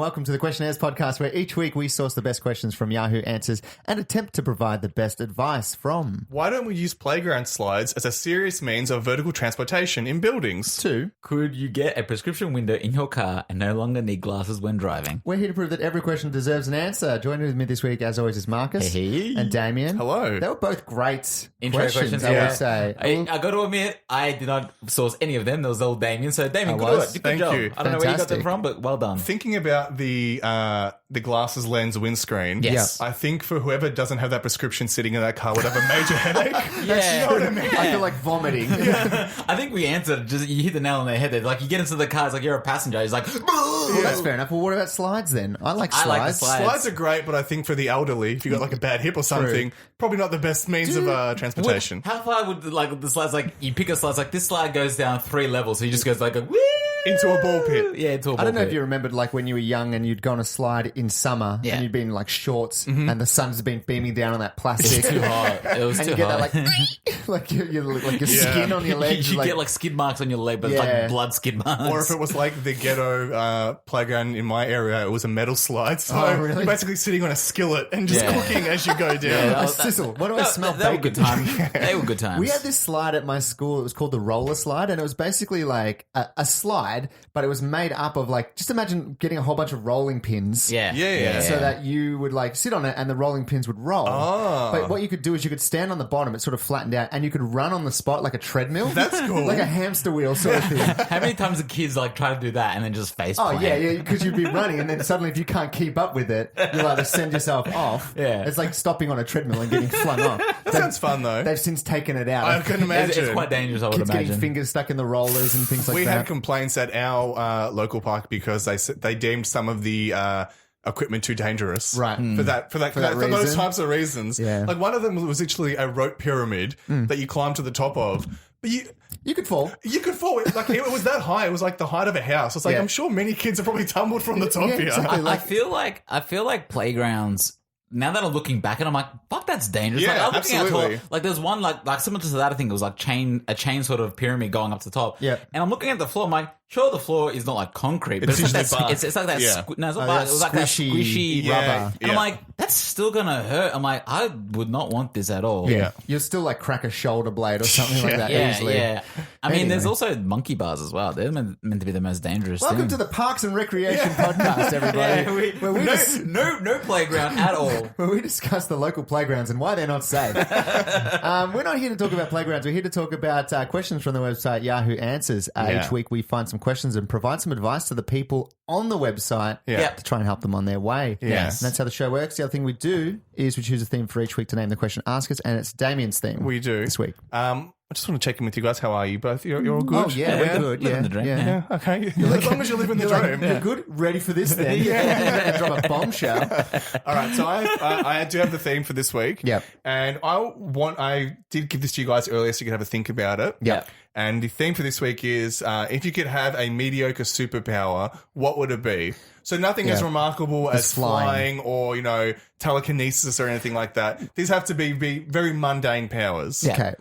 welcome to the Questionnaires podcast, where each week we source the best questions from Yahoo Answers and attempt to provide the best advice from. Why don't we use playground slides as a serious means of vertical transportation in buildings? 2. Could you get a prescription window in your car and no longer need glasses when driving? We're here to prove that every question deserves an answer. Joining with me this week, as always, is Marcus Hey. and Damien. Hello. They were both great Intro questions, I yeah. would say. I got to admit, I did not source any of them. There was old Damien. So, Damien, good Thank job. you. I don't know where you got them Fantastic. from, but well done. Thinking about the glasses lens windscreen, Yes. I think for whoever doesn't have that prescription sitting in that car would have a major headache. Yeah. You know what I mean? I feel like vomiting. I think we answered. Just you hit the nail on the head there. Like you get into the car, it's like you're a passenger. He's like, Well, that's fair enough. Well, what about slides then? I like I slides. like the slides. Slides are great, but I think for the elderly, if you got like a bad hip or something, probably not the best means of transportation. How far would like the slides? Like you pick a slide. Like this slide goes down 3 levels, so he just goes like a woo Into a ball pit. Yeah, into a ball I don't know pit. if you remembered, like, when you were young and you'd go on a slide in summer Yeah. and you'd be in, like, shorts and the sun's been beaming down on that plastic. It's too hot. It was and too you get hot. that, like your Yeah. skin on your legs. You get like skid marks on your leg, but it's Yeah. like blood skid marks. Or if it was like the ghetto playground in my area, it was a metal slide. So Oh, really? you're basically sitting on a skillet and just Yeah. cooking as you go down. Yeah, a sizzle. Why do I smell They were bacon? good times. They were good times. We had this slide at my school. It was called the roller slide, and it was basically like a slide, but it was made up of, like, just imagine getting a whole bunch of rolling pins. Yeah. Yeah. So that you would, like, sit on it and the rolling pins would roll. Oh. But what you could do is you could stand on the bottom, it sort of flattened out, and you could run on the spot like a treadmill. That's cool. Like a hamster wheel sort of thing. How many times the kids like try to do that and then just face Oh, plant? yeah, because you'd be running, and then suddenly if you can't keep up with it, you'll either send yourself off. Yeah. It's like stopping on a treadmill and getting flung off. That sounds fun, though. They've since taken it out. I can imagine. It's quite dangerous, I would Kids imagine. getting fingers stuck in the rollers and things like We that. had complaints at our local park because they deemed some of the equipment too dangerous, Right. For those reason. types of reasons. Yeah. Like one of them was literally a rope pyramid that you climb to the top of, but You could fall. you could fall. Like it was that high. It was like the height of a house. It's like Yeah. I'm sure many kids have probably tumbled from the top Yeah, here. exactly. I feel like playgrounds. Now that I'm looking back and I'm like, fuck, that's dangerous. Yeah, like, I'm looking at absolutely. it, like there's one like similar to that. I think it was like a chain sort of pyramid going up to the top. Yeah. And I'm looking at the floor. I'm like, sure, the floor is not like concrete, but It's it's, like usually that. bark. It's like that. Yeah. No, it's not Oh, bark. that It was like that squishy squishy Yeah, rubber. And yeah. I'm like, that's still gonna hurt. I'm like, I would not want this at all. Yeah. You'll still, like, crack a shoulder blade or something like that Yeah, easily. yeah. I mean, there's Anyway. also monkey bars as well. They're meant to be the most dangerous Welcome thing. to the Parks and Recreation podcast, everybody. Yeah, where we dis- no playground at all. where we discuss the local playgrounds and why they're not safe. We're not here to talk about playgrounds. We're here to talk about questions from the website Yahoo Answers. Yeah. Each week we find some questions and provide some advice to the people on the website Yeah. to try and help them on their way. Yes. And that's how the show works. The other thing we do is we choose a theme for each week to name the question, ask us, and it's Damien's theme. We do this week. I just want to check in with you guys. How are you both? You're all good? Oh, yeah, we're good. Living Yeah, the dream. yeah. Yeah, okay. As long as you live in the You're, dream. you're good? Ready for this then? Yeah. Drop a bombshell. All right, so I do have the theme for this week. Yep. And I did give this to you guys earlier so you could have a think about it. Yep. And the theme for this week is if you could have a mediocre superpower, what would it be? So nothing as remarkable as flying. flying or, telekinesis or anything like that. These have to be very mundane powers. Yeah. Okay.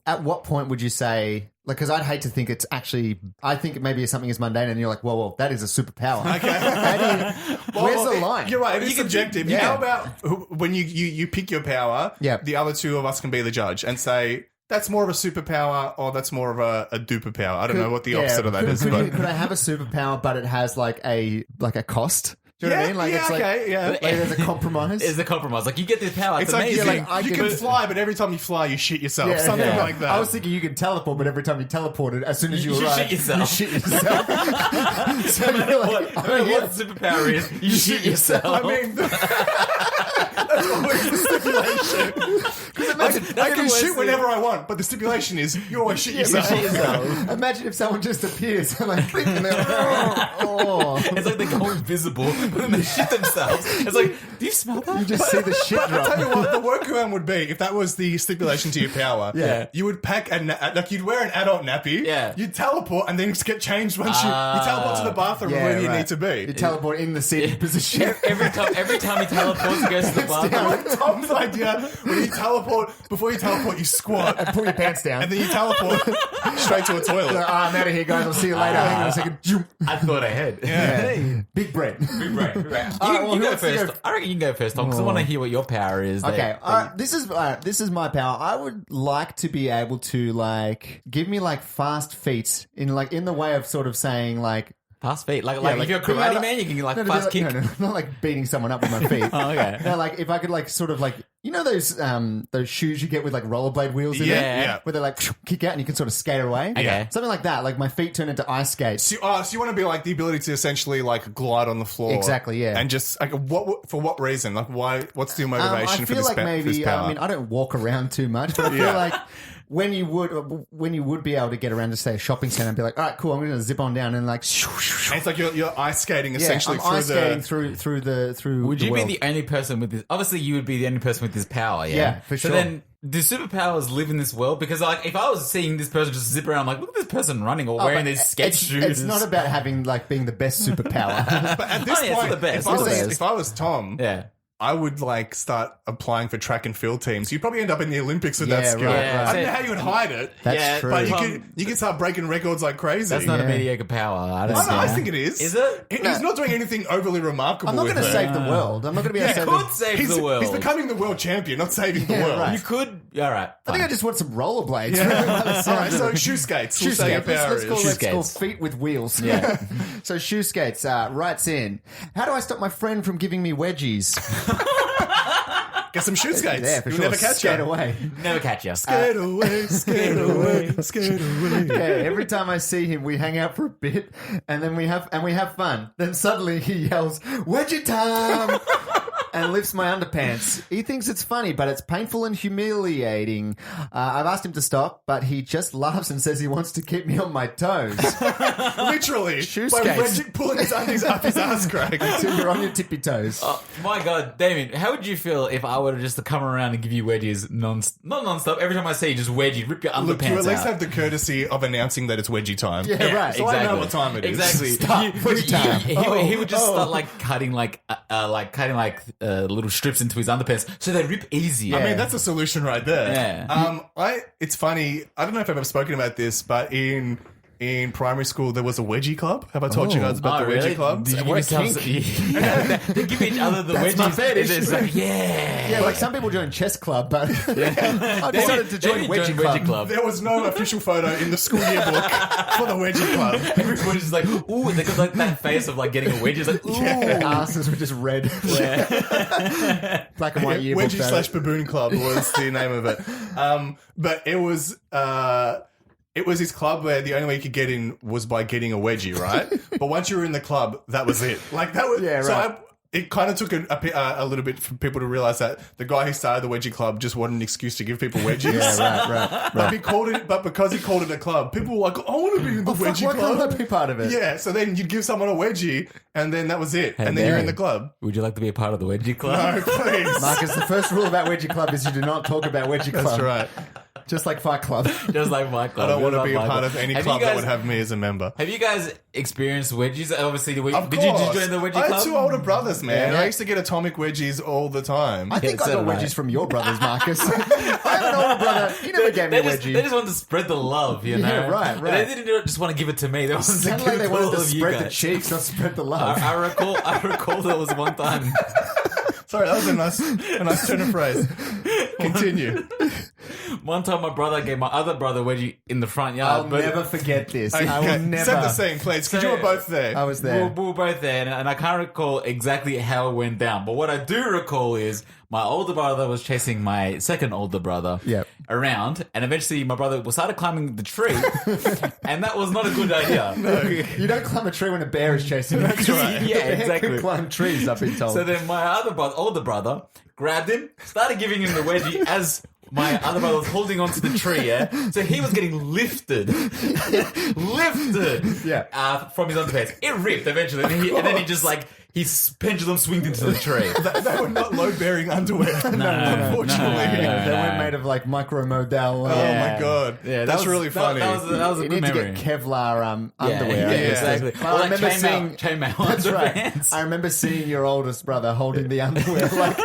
At what point would you say, like, because I'd hate to think it's actually, I think maybe it's something as mundane and you're like, well, that is a superpower. Okay. Where's the line? You're right. It is subjective. yeah. How about when you pick your power, Yep. the other two of us can be the judge and say, that's more of a superpower or that's more of a duper power. I don't know what the opposite of that is. Could But I have a superpower, but it has like a cost? Do you know what I mean? Like, it's like, like there's a compromise. Is the compromise like you get this power? It's It's like amazing. you can fly, but every time you fly, you shit yourself. Something like that. I was thinking you can teleport, but every time you teleported, as soon as you You arrive, shit yourself. you shit yourself. So you're like, I don't know what the superpower is. You shit yourself. I mean, that's always the stipulation. I can shoot whenever I want, but the stipulation is you always shit yourself. Imagine if someone just appears and like, and they're, oh. It's like they go invisible, but then they shit themselves. It's like, do you smell that? You just see the shit I'll drop. tell you what, the workaround would be if that was the stipulation to your power. Yeah. You would pack you'd wear an adult nappy. Yeah. You'd teleport and then just get changed once you teleport to the bathroom or wherever you need to be. You teleport in the seating position. Every time he teleports, he goes to the bathroom. Tom's idea when you teleport before you teleport, you squat, And pull your pants down. and then you teleport straight to a toilet. Like, I'm out of here, guys. I'll see you later. Hang on a second. Zoom. I thought ahead. Yeah. Big brain. Right. You go first. I reckon you can go first, Tom, because I want to hear what your power is. Okay, this is my power. I would like to be able to like give me like fast feet in the way of sort of saying like. Fast feet. Like like, if you're a being karate able- man, you can like No, fast kick. No, not like beating someone up with my feet. Oh, okay. No, like if I could like sort of like those shoes you get with like rollerblade wheels in Yeah. it, Yeah. where they like kick out and you can sort of skate away. Okay. Something like that. Like my feet turn into ice skates. So you want to be like the ability to essentially like glide on the floor, Exactly, yeah. and just like for what reason? Like why? What's the motivation I for feel this? like this maybe power? I mean I don't walk around too much, but I feel Yeah. like when you would be able to get around to say a shopping center and be like, all right, cool, I'm going to zip on down and like. And it's like you're ice skating Yeah, essentially I'm ice skating through through. Would the you world. be the only person with this? Obviously, you would be the only person with this power. Yeah, Yeah, for So sure. then, do superpowers live in this world? Because like, if I was seeing this person just zip around, I'm like, look at this person running or wearing But these skate shoes. It's not about having like being the best superpower. But at this Oh, yeah, it's point, the best. if, I It's the was, best. if I was Tom, Yeah. I would like start applying for track and field teams. You'd probably end up in the Olympics with that Yeah, skill. right, right. I don't know how you would hide it, That's Yeah, true. but Tom- you can start breaking records like crazy. That's not a Yeah. mediocre power. I don't I, know, I see. think it is. Is it? He's not doing anything overly remarkable. I'm not with going to it. save the world. I'm not going to be able to Yeah, save Could save He's, the world. he's becoming the world champion, not saving the Yeah, world. right. You could. All right. I think fine. I just want some rollerblades. Yeah. All right, so shoe skates. Shoe We'll say your skates. power Let's is. call, Shoe let's call skates. feet with wheels. Yeah. So shoe skates writes in. How do I stop my friend from giving me wedgies? Get some shoe skates. Yeah, for You'll sure. never catch Skate you. away. Never catch you. Skate away, skate away, skate away. Yeah, every time I see him, we hang out for a bit, and then we have fun. Then suddenly he yells, "Wedgie time!" and lifts my underpants. He thinks it's funny, but it's painful and humiliating. I've asked him to stop, but he just laughs and says he wants to keep me on my toes. Literally. Shoe by skates. pulling his undies up his ass crack. Until you're on your tippy toes. Oh, my God, Damien, how would you feel if I were to just come around and give you wedgies not non-stop? Every time I see you, just wedgie, rip your underpants Look, you at least out. have the courtessy of announcing that it's wedgie time. Yeah, right. So I know what time it is. Exactly. Stop. Wedgie time. He would just start cutting little strips into his underpants so they rip easier. I mean, that's a solution right there. Yeah. It's funny. I don't know if I've ever spoken about this, but in primary school there was a Wedgie Club. Have I told you guys about the Wedgie Club? Did you give What a yourselves? They give each other the That's wedgies. my fetish. It's like, yeah. Yeah, like some people join chess club, but I decided David- to join David Wedgie Club. There was no official photo in the school yearbook for the Wedgie Club. Everybody's just like, ooh, they got like that face of like getting a wedgie. It's like, ooh. Their asses were just red. Black and white yearbook. Wedgie / Baboon Club was the name of it. But it was his club where the only way you could get in was by getting a wedgie, right? But once you were in the club, that was it. Like that was Yeah, so right. it kind of took a little bit for people to realize that the guy who started the Wedgie Club just wanted an excuse to give people wedgies. Yeah, right. But because he called it a club, people were like, "I want to be in the Wedgie Why Club." can't I be part of it? Yeah, so then you'd give someone a wedgie, and then that was it, and then man. you're in the club. Would you like to be a part of the wedgie club? No, please. Marcus, the first rule about Wedgie Club is you do not talk about Wedgie Club. That's right. Just like Fight Club. Just like my club. I don't want to Just be a like my part club. of any Have club you that guys- would have me as a member. Have you guys experienced wedgies? Obviously, did you Of join course. the wedgie I club? had two older brothers, man. Yeah. I used to get atomic wedgies all the time. I think so I got do I. wedgies from your brothers, Marcus. I have an older brother. He never gave me a wedgie. They just wanted to spread the love, you know? Yeah, right. They didn't just want to give it to me. They wanted to Sounded give like it they to wanted all to of you spread the guys. cheeks, not spread the love. I recall there was one time. Sorry, that was a nice turn of phrase. Continue. One time my brother gave my other brother wedgie in the front yard. I'll but never forget this. Okay, I will never. set the scene, please, because you were both there. I was We there. were both there, and I can't recall exactly how it went down. But what I do recall is my older brother was chasing my second older brother Yep. around, and eventually my brother started climbing the tree, and that was not a good idea. You don't climb a tree when a bear is chasing you. right. The Yeah, bear exactly. can climb trees, I've been told. So then my older brother, grabbed him, started giving him the wedgie as my other brother was holding onto the tree, yeah? So he was getting lifted Yeah. from his underpants. It ripped eventually. And then he just like, his pendulum swinged into the tree. They were not load-bearing underwear. Unfortunately. They weren't made of like micro-modal. Oh my god. Yeah, that's really funny. That was a You good need to memory. get Kevlar underwear. Yeah, I guess. exactly. But Or I like remember seeing chainmail That's right. underpants. I remember seeing your oldest brother holding the underwear like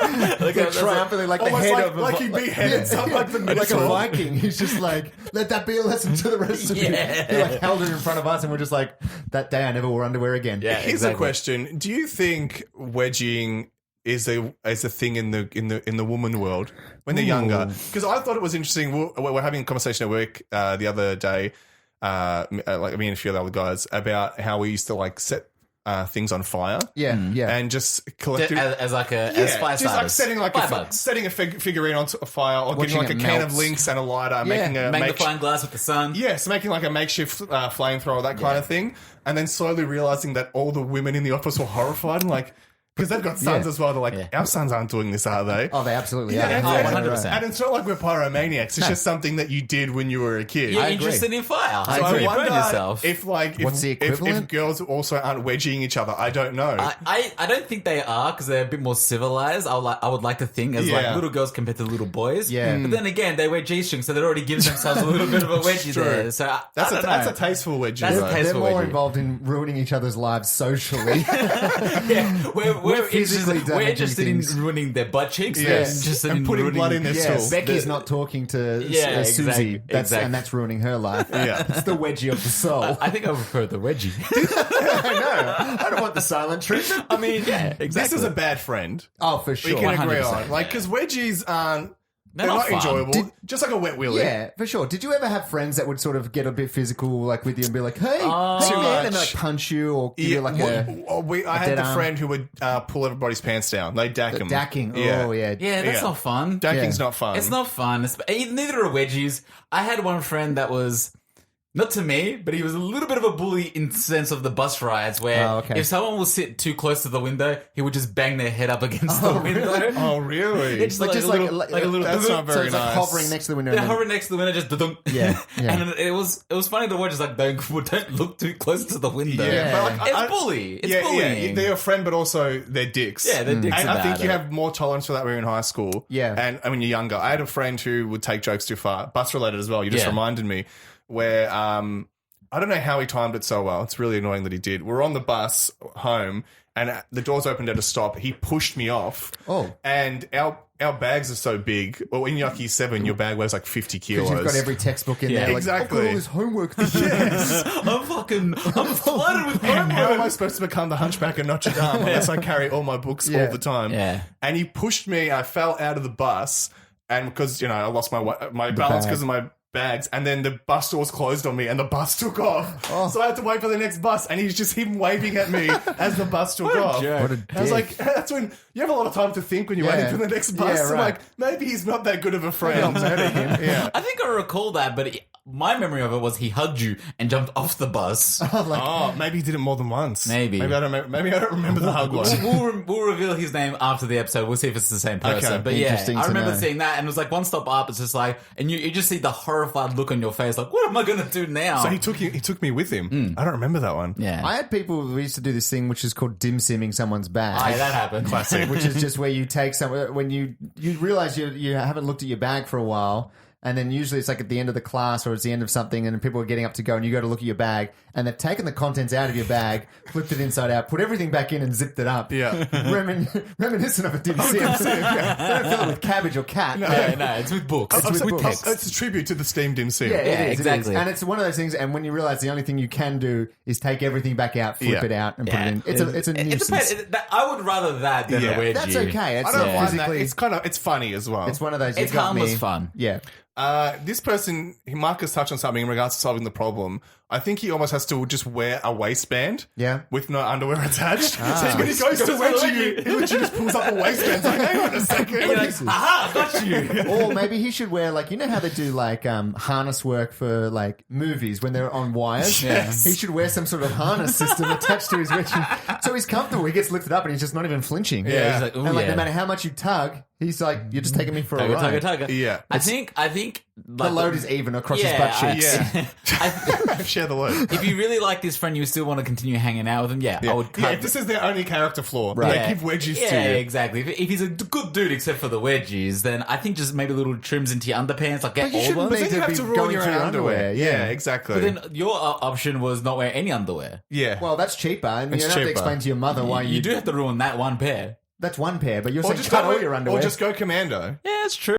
triumphantly, like the Almost head like- of like he beheaded some, like the like a Minotaur. Viking. He's just like, let that be a lesson to the rest of you. Yeah. He like held it in front of us, and we're just like, that day I never wore underwear again. Yeah. Here's exactly. a question: do you think wedging is a thing in the woman world when they're younger? Because I thought it was interesting. We're having a conversation at work the other day, like me and a few other guys, about how we used to like set things on fire. Yeah, yeah. And just collectively, As like as fire just like starters. setting like Firebugs. setting a figurine onto a fire, or Watching getting like it a can melt. of links and a lighter, making a Magnifying glass with the sun. yes, making like a makeshift flamethrower, that kind of thing, and then slowly realizing that all the women in the office were horrified and like. Because they've got sons Yeah. as well. They're like, our sons aren't doing this, are they? Oh, they absolutely Yeah, are. and, Oh, and- 100%. and it's not like we're pyromaniacs. It's just something that you did when you were a kid. You're I agree. interested in fire. I So agree. you burn wonder yourself. if like What's the if equivalent? girls also aren't wedging each other. I don't know. I don't think they are because they're a bit more civilized. I would like to think as Yeah. like little girls compared to little boys. Yeah. But then again, they wear G-strings, so they're already giving themselves a little bit of a wedgie True. there. So that's I a don't that's know. a tasteful wedgie. That's a though. taste- They're more wedgie. involved in ruining each other's lives socially. Yeah, we're physically interested, we're damaging interested in things. ruining their butt cheeks. Yes. They're interested And in putting ruining, blood in their Yeah, stool. Becky's not talking to Yeah, Susie. exactly, That's, exactly. And that's ruining her life. Yeah. It's the wedgie of the soul. I think I prefer the wedgie. I know. I don't want the silent treatment. I mean, yeah, exactly. This is a bad friend. Oh, for We sure. can agree 100%, on. Like, because wedgies aren't. They're They're not not fun. enjoyable. Just like a wet willy. Yeah, for sure. Did you ever have friends that would sort of get a bit physical, like with you, and be like, "Hey, hey Too man," and much. like punch you or give you like I had dead the arm. friend who would pull everybody's pants down. They dack them. dacking? Yeah. Oh yeah, Yeah, that's Yeah. not fun. Dacking's Yeah. not fun. It's not fun. Neither are wedgies. I had one friend that was not to me, but he was a little bit of a bully in the sense of the bus rides, where Oh, okay. if someone will sit too close to the window, he would just bang their head up against the window. Oh, really? It's Like, like, just a little, like- like a little. That's not So very it's like nice. hovering next to the window. They're and then- hovering next to the window, just dunk. Yeah, yeah. And it was funny to watch. It's like don't look too close to the window. Yeah, but like, It's bully. It's yeah, bullying. yeah. They're your friend, but also they're dicks. Yeah, they're dicks I about think you it. have more tolerance for that when you're in high school. Yeah. And when you're younger. I had a friend who would take jokes too far. Bus related as well. You just Yeah. reminded me where I don't know how he timed it so well. It's really annoying that he did. We're on the bus home and the doors opened at a stop. He pushed me off. Oh. And our bags are so big. Well, in Yucky 7, your bag weighs like 50 kilos. Because you've got every textbook in Yeah, there. Like, exactly. I've got all this homework. I'm flooded with And how am I homework. supposed to become the Hunchback of Notre Dame unless I carry all my books Yeah. all the time? Yeah. And he pushed me. I fell out of the bus, and because I lost my balance bag. because of my bags, and then the bus doors closed on me, and the bus took off. Oh. So I had to wait for the next bus, and he's just him waving at me as the bus took off. jerk. What a I was dick. like, that's when you have a lot of time to think when you're Yeah. waiting for the next bus. Yeah, I'm right. like, maybe he's not that good of a friend. I'll murder him. Yeah. I think I recall that, but my memory of it was he hugged you and jumped off the bus. Oh, maybe he did it more than once. Maybe. I don't remember the hug one. We'll reveal his name after the episode. We'll see if it's the same person. Okay. But yeah, Interesting I to remember know. seeing that, and it was like one stop up. It's just like, and you just see the horrified look on your face, like, what am I going to do now? So he took me with him. I don't remember that one. yeah, I had people who used to do this thing which is called dim simming someone's bag. Aye, that happened. Classic. which is just where you take when you realize you haven't looked at your bag for a while, and then usually it's like at the end of the class or it's the end of something, and people are getting up to go, and you go to look at your bag, and they've taken the contents out of your bag, flipped it inside out, put everything back in, and zipped it up. Yeah. Reminiscent of a dim sim. They don't fill it with cabbage or cat. Yeah, no, it's with books. It's with books. It's a tribute to the steamed dim sim. Yeah, it is, it is. exactly. And it's one of those things, and when you realize the only thing you can do is take everything back out, flip Yeah. it out, and put it in. It's a It nuisance. depends. I would rather that than Yeah. a wedgie. That's okay. It's I don't mind that. physically. It's funny as well. It's one of those. It's you got harmless me. fun. Yeah. This person, Marcus touched on something in regards to solving the problem. I think he almost has to just wear a waistband. Yeah. With no underwear attached. So when he goes to Goes to wedgie you, wedgie. he literally just pulls up a waistband. It's like, hang on a second. You're like, aha, got you. Or maybe he should wear you know how they do harness work for movies when they're on wires. Yes. He should wear some sort of harness system attached to his wedgie, so he's comfortable. He gets lifted up and he's just not even flinching. Yeah. He's like, ooh, And yeah. no matter how much you tug, he's like, you're just taking me for a ride. Tugger. Yeah. I think The load is even across his butt cheeks. Share the load. If you really like this friend, you still want to continue hanging out with him. Yeah, I would. Yeah, if this is their only character flaw, they give wedgies to Yeah, you. exactly. If he's a good dude, except for the wedgies, then I think just maybe little trims into your underpants, like get you old shouldn't ones. But then need you to have be to ruin going your through own your underwear. underwear, Yeah, yeah. exactly. But then your option was not wear any underwear. yeah. Well, that's cheaper, and you It's don't have to cheaper. explain to your mother why You do have to ruin that one pair. That's one pair, but you're or saying just cut go, all your underwear. or just go commando. Yeah, it's true.